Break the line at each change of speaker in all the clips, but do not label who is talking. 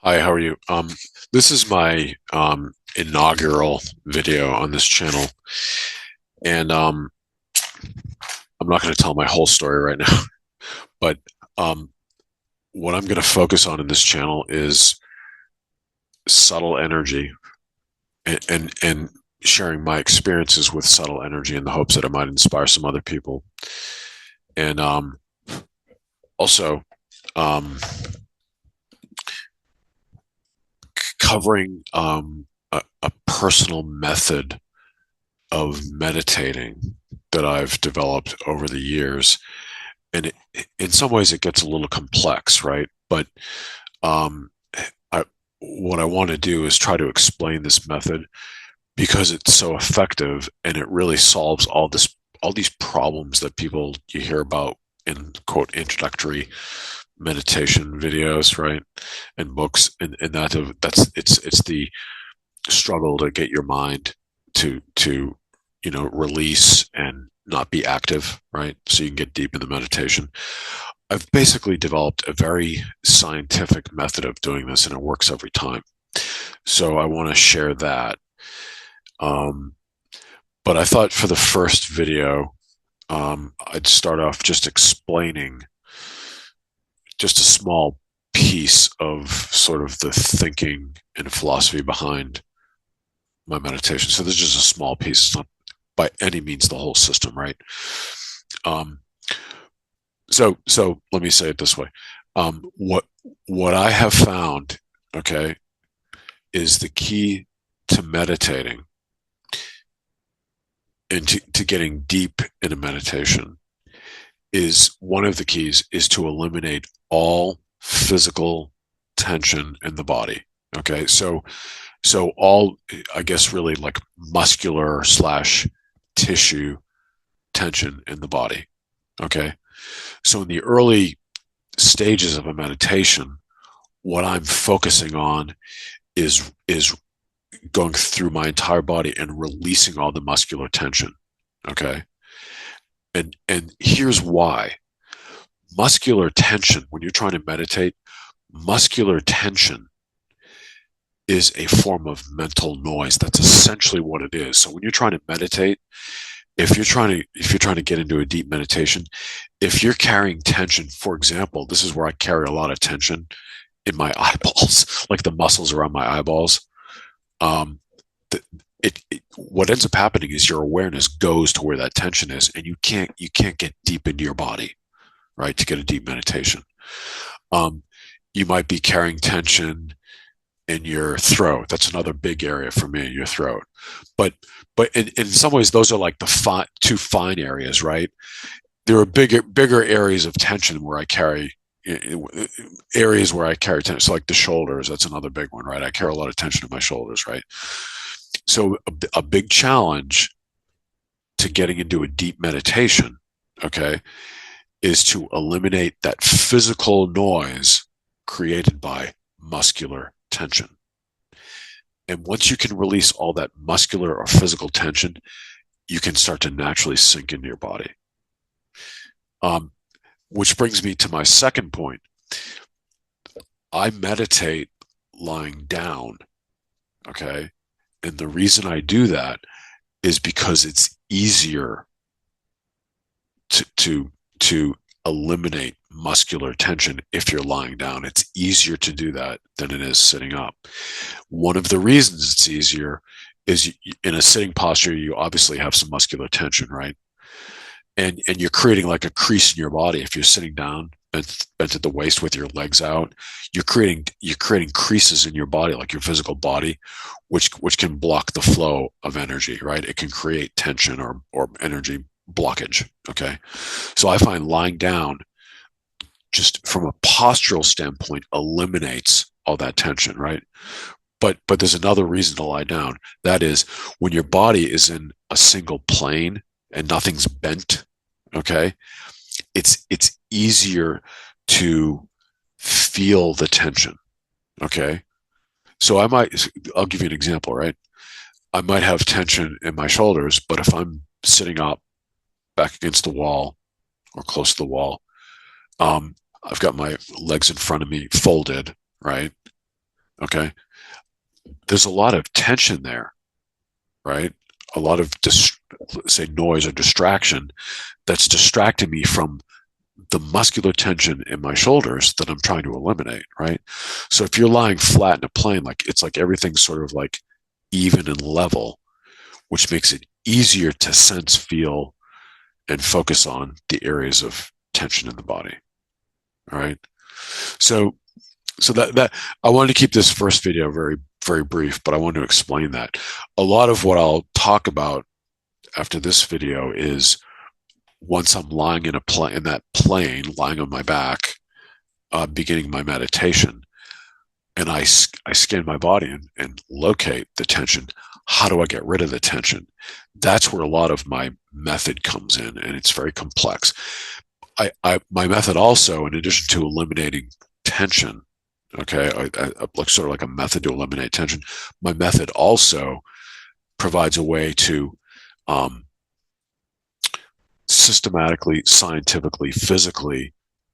Hi, how are you? This is my inaugural video on this channel, and I'm not going to tell my whole story right now, but um, what I'm going to focus on in this channel is subtle energy and sharing my experiences with subtle energy in the hopes that it might inspire some other people, and also um, covering a personal method of meditating that I've developed over the years. And in some ways, it gets a little complex, right? But um, what I want to do is try to explain this method because it's so effective and it really solves all these problems that people you hear about in quote introductory meditation videos, right, and books, and that's it's the struggle to get your mind to release and not be active, right? So you can get deep in the meditation. I've basically developed a very scientific method of doing this, and it works every time. So I want to share that. Um, but I thought for the first video, I'd start off just explaining just a small piece of sort of the thinking and philosophy behind my meditation. So this is just a small piece. It's not by any means the whole system, right? Um, so let me say it this way. What I have found, okay, is the key to meditating and to getting deep in a meditation is one of the keys is to eliminate all physical tension in the body. Okay, so all, I guess, really like muscular slash tissue tension in the body. Okay, so in the early stages of a meditation, what I'm focusing on is going through my entire body and releasing all the muscular tension. Okay, and here's why. Muscular tension, when you're trying to meditate, muscular tension is a form of mental noise. That's essentially what it is. So when you're trying to meditate, if you're trying to get into a deep meditation, if you're carrying tension, for example, this is where I carry a lot of tension in my eyeballs, like the muscles around my eyeballs. Um, what ends up happening is your awareness goes to where that tension is, and you can't get deep into your body, right, to get a deep meditation. Um, you might be carrying tension in your throat. That's another big area for me, your throat. But in some ways, those are like the two fine areas, right? There are bigger areas of tension where I carry areas where I carry tension. So like the shoulders, that's another big one, right? I carry a lot of tension in my shoulders, right? So a big challenge to getting into a deep meditation, okay, is to eliminate that physical noise created by muscular tension. And once you can release all that muscular or physical tension, you can start to naturally sink into your body. Um, which brings me to my second point. I meditate lying down, okay? And the reason I do that is because it's easier to eliminate muscular tension if you're lying down. It's easier to do that than it is sitting up. One of the reasons it's easier is in a sitting posture, you obviously have some muscular tension, right? And you're creating like a crease in your body. If you're sitting down bent at the waist with your legs out, you're creating creases in your body, like your physical body, which can block the flow of energy, right? It can create tension or energy blockage. Okay, so I find lying down, just from a postural standpoint, eliminates all that tension, right? But there's another reason to lie down. That is when your body is in a single plane and nothing's bent. Okay, it's easier to feel the tension. Okay, so I'll give you an example, right? I might have tension in my shoulders, but if I'm sitting up back against the wall or close to the wall, I've got my legs in front of me folded, right? Okay. There's a lot of tension there, right? A lot of say noise or distraction that's distracting me from the muscular tension in my shoulders that I'm trying to eliminate, right? So if you're lying flat in a plane, like it's like everything's sort of like even and level, which makes it easier to sense, feel, and focus on the areas of tension in the body. All right. So that I wanted to keep this first video very brief, but I wanted to explain that. A lot of what I'll talk about after this video is once I'm lying in in that plane, lying on my back, beginning my meditation, and I scan my body and locate the tension. How do I get rid of the tension? That's where a lot of my method comes in, and it's very complex. My method also, in addition to eliminating tension, okay, like sort of like a method to eliminate tension, my method also provides a way to systematically, scientifically, physically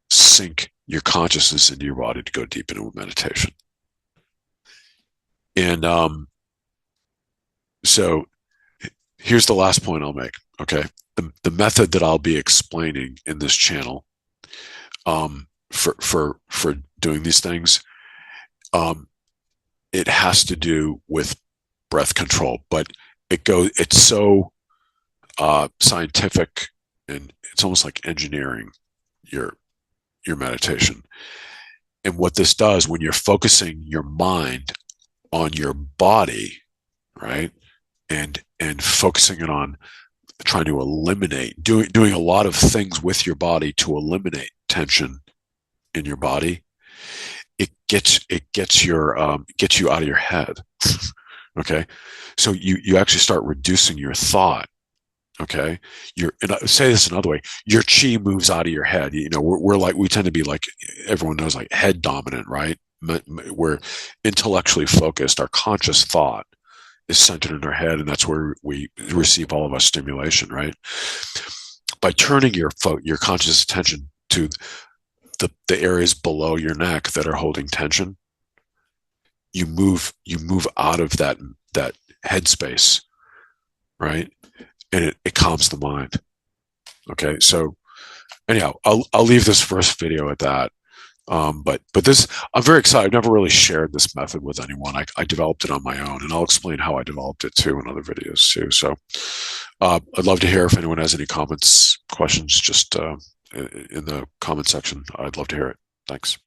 sync your consciousness into your body to go deep into meditation. And so here's the last point I'll make. Okay. The method that I'll be explaining in this channel for doing these things, it has to do with breath control, but it's so scientific, and it's almost like engineering your meditation. And what this does when you're focusing your mind on your body, right, and focusing it on trying to eliminate, doing a lot of things with your body to eliminate tension in your body, it gets you out of your head. Okay, so you actually start reducing your thought. Okay, and I say this another way: your chi moves out of your head. You know, we tend to be like, everyone knows, like head dominant, right? We're intellectually focused. Our conscious thought is centered in our head, and that's where we receive all of our stimulation, right? By turning your conscious attention to the areas below your neck that are holding tension, you move out of that headspace, right? And it calms the mind. Okay, so anyhow, I'll leave this first video at that. But this, I'm very excited. I've never really shared this method with anyone. I developed it on my own, and I'll explain how I developed it too in other videos too. So I'd love to hear if anyone has any comments, questions, just in the comment section. I'd love to hear it. Thanks.